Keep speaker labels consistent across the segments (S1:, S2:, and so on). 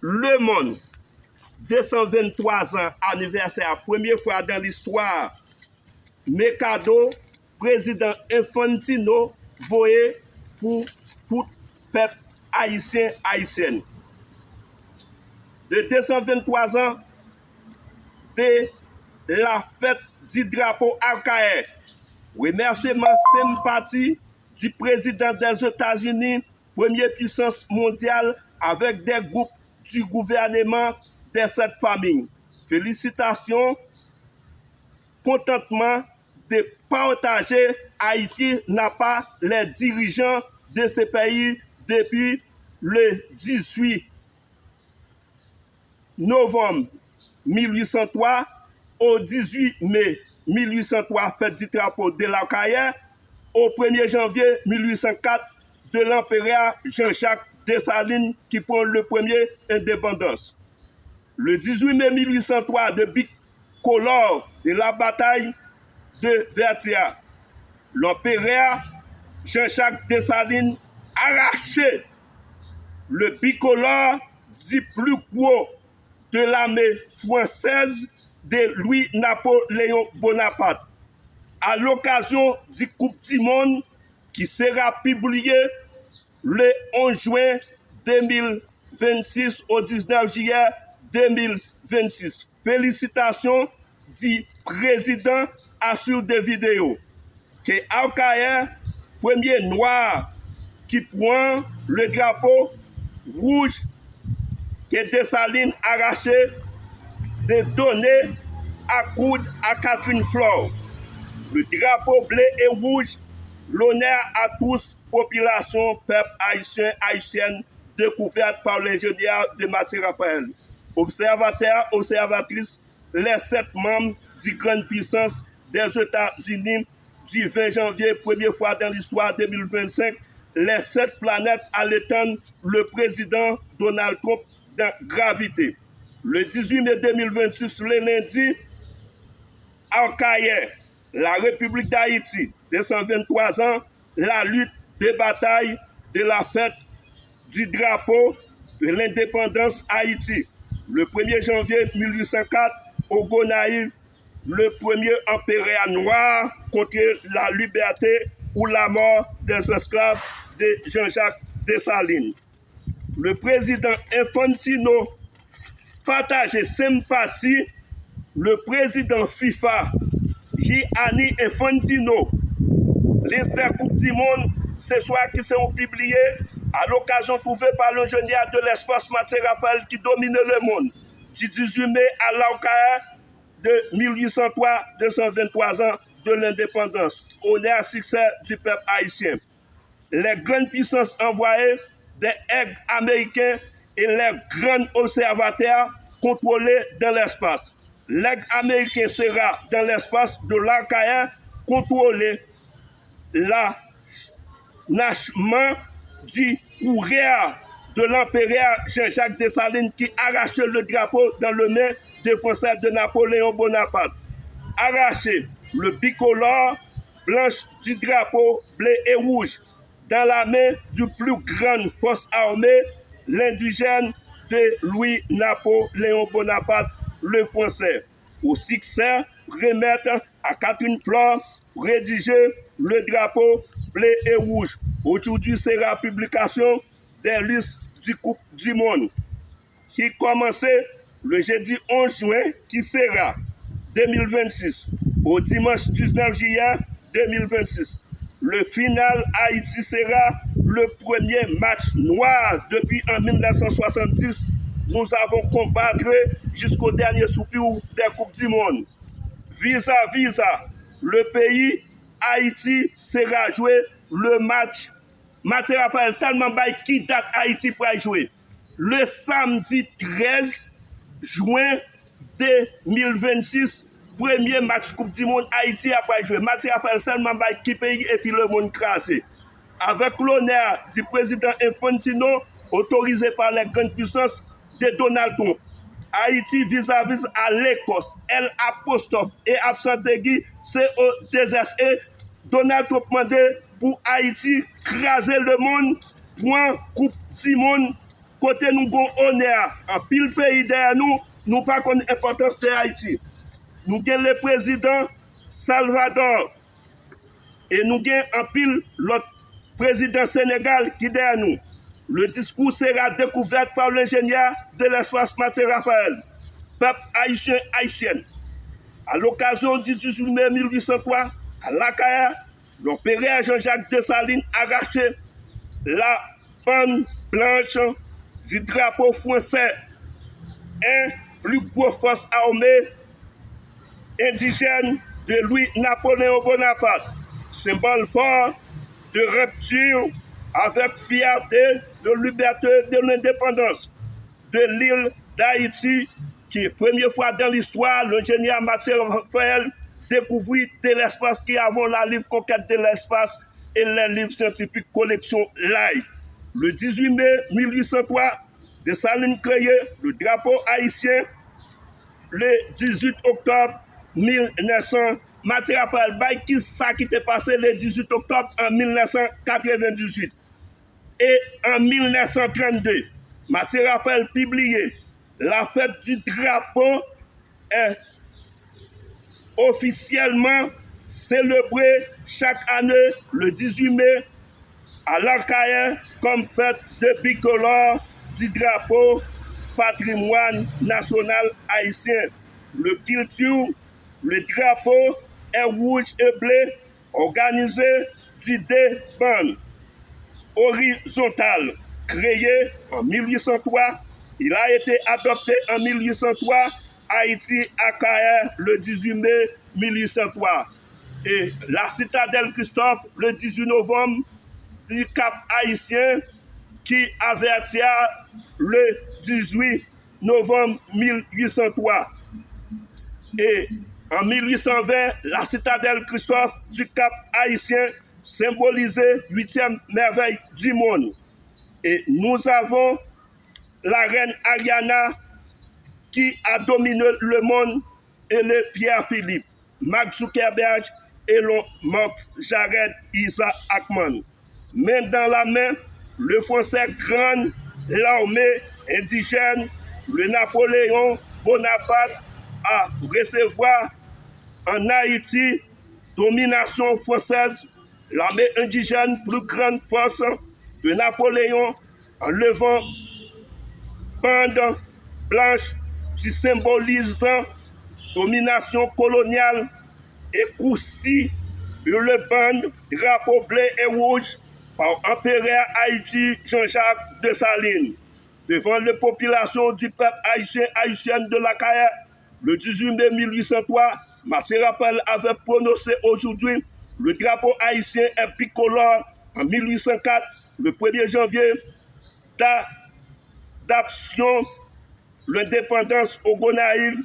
S1: Le Monde, 223 ans anniversaire, première fois dans l'histoire, Mikado, président Infantino, voyé pour tout peuple haïtien, haïtienne. De 223 ans de la fête du drapeau archaïque. Remerciement sympathie du président des États-Unis, première puissance mondiale, avec des groupes du gouvernement de cette famille. Félicitations, contentement de partager Haïti n'a pas les dirigeants de ce pays depuis le 18 novembre 1803 au 18 mai 1803, fête du drapeau de l'Archaïen, au 1er janvier 1804 de l'empereur Jean-Jacques Dessalines qui prend le premier indépendance. Le 18 mai 1803 de bicolore de la bataille de Vertia, l'empereur Jean-Jacques Dessalines arrachait le bicolore du plus gros de l'armée française de Louis-Napoléon Bonaparte, à l'occasion du Coupe du Monde qui sera publié le 11 juin 2026 au 19 juillet 2026. Félicitations du président assure des vidéos. Que Archaïen, premier noir qui prend le drapeau rouge que Dessalines arraché de donner à coude à Catherine Flore. Le drapeau bleu et rouge, l'honneur à tous, population, peuple haïtien, haïtienne, découverte par l'ingénieur de Mathieu Raphaël. Observateurs, observatrices, les 7 membres du grande puissance des États-Unis du 20 janvier, première fois dans l'histoire 2025, les 7 planètes à l'étendre le président Donald Trump dans gravité. Le 18 mai 2026, le lundi, Archaïen, la République d'Haïti, 223 ans, la lutte des batailles de la fête du drapeau de l'indépendance Haïti. Le 1er janvier 1804, au Gonaïve, le premier empereur noir contre la liberté ou la mort des esclaves de Jean-Jacques Dessalines. Le président Infantino partage sympathie le président FIFA, Gianni Infantino. Liste des Coupes du Monde, ce soir qui seront publiées à l'occasion trouvée par l'ingénieur de l'espace Mathieu Raphaël qui domine le monde. Du 18 mai à l'Archaïen de 1803, 223 ans de l'indépendance. Honneur succès du peuple haïtien. Les grandes puissances envoyées des aigles américains et les grands observateurs contrôlés dans l'espace. L'aigle américain sera dans l'espace de l'Archaïen contrôlé l'achemin du courrier de l'empereur Jean-Jacques Dessalines qui arrachait le drapeau dans le main des Français de Napoléon Bonaparte. Arracher le bicolore blanche du drapeau bleu et rouge dans la main du plus grande force armée, l'indigène de Louis-Napoléon Bonaparte, le français. Au succès, remettre à Catherine Flore, rédiger le drapeau bleu et rouge. Aujourd'hui, c'est la publication des listes du Coupe du Monde qui commençait le jeudi 11 juin, qui sera 2026, au dimanche 19 juillet 2026. Le final Haïti sera le premier match noir depuis en 1970. Nous avons combattu jusqu'au dernier soupir des Coupes du Monde. Vis-à-vis, le pays Haïti sera joué le match. Mathieu Raphaël, seulement qui date Haïti pour jouer? Le samedi 13 juin 2026, premier match Coupe du Monde Haïti après jouer. Mathieu Raphaël, seulement qui pays et puis le monde crassé. Avec l'honneur du président Infantino, autorisé par les grandes puissances de Donald Trump. Haïti vis-à-vis à l'Écosse, L apostrophe et absentegui, CODSE, Donald Trump demandé pour Haïti craser le monde, point Coupe du Monde côté nous avons honneur, en pile pays derrière nous, nous pas connaît l'importance de Haïti. Nous avons le président Salvador et nous avons en pile l'autre président Sénégal qui est derrière nous. Le discours sera découvert par l'ingénieur de l'espace Mathieu Raphaël, peuple haïtien haïtienne. À l'occasion du 18 mai 1803, à Lacaya, l'opérateur Jean-Jacques Dessalines arrachait la bande blanche du drapeau français, un plus gros force armée indigène de Louis-Napoléon Bonaparte, symbole fort de rupture avec fierté de liberté de l'indépendance de l'île d'Haïti, qui est première fois dans l'histoire, l'ingénieur Mathieu Raphaël découvrit de l'espace qui avant la livre Conquête de l'espace et les livres scientifiques collection Live. Le 18 mai 1803, Dessalines créé le drapeau haïtien. Le 18 octobre 1900, Mathieu Raphaël Baye, qui ça qui t'est passé le 18 octobre en 1998. Et en 1932, Mathieu Raphaël publié la fête du drapeau est officiellement célébrée chaque année le 18 mai à l'Arcaïen comme fête de bicolore du drapeau patrimoine national haïtien. Le culture, le drapeau est rouge et bleu, organisé du deux bandes horizontales, créé en 1803. Il a été adopté en 1803, Haïti accueilli le 18 mai 1803. Et la citadelle Christophe, le 18 novembre, du Cap haïtien, qui avertit le 18 novembre 1803. Et en 1820, la citadelle Christophe du Cap haïtien symbolisait 8e merveille du monde. Et nous avons la reine Ariana qui a dominé le monde et le Pierre-Philippe, Mark Zuckerberg et le Mark Jared Isaac Ackman. Main dans la main, le français grand, l'armée indigène, le Napoléon Bonaparte a recevoir en Haïti domination française, l'armée indigène plus grande force de Napoléon en levant bande blanche qui symbolise domination coloniale et coussi le bande drapeau bleu et rouge par empereur Haïti Jean-Jacques Dessalines. Devant les populations du peuple haïtienne de l'Arcaïen, le 18 mai 1803, Mathieu Raphaël avait prononcé aujourd'hui le drapeau haïtien est bicolore en 1804, le 1er janvier, d'adoption l'indépendance au Gonaïve,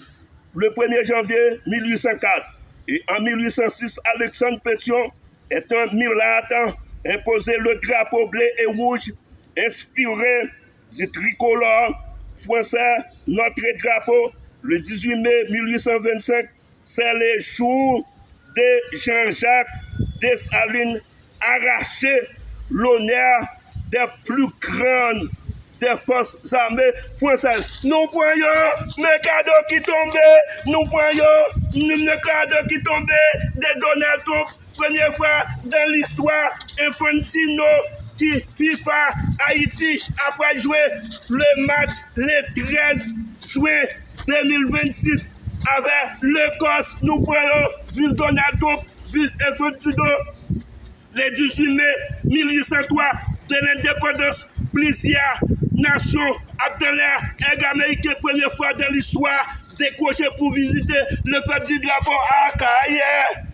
S1: le 1er janvier 1804. Et en 1806, Alexandre Pétion est un mulâtre imposé le drapeau bleu et rouge inspiré du tricolore français, notre drapeau. Le 18 mai 1825, c'est le jour de Jean-Jacques Dessalines arraché l'honneur des plus grandes des forces armées françaises. Nous voyons les cadeaux qui tombaient, nous voyons les cadeaux qui tombaient de Donald Trump, première fois dans l'histoire, Infantino qui FIFA Haïti après jouer le match le 13 juin 2026 avec l'Écosse. Nous voyons ville Donald Trump, ville Infantino, le 18 mai 1803 de l'indépendance, plusieurs nations abdelaires et américains, première fois dans l'histoire, décroché pour visiter le petit drapeau à Arcaïen.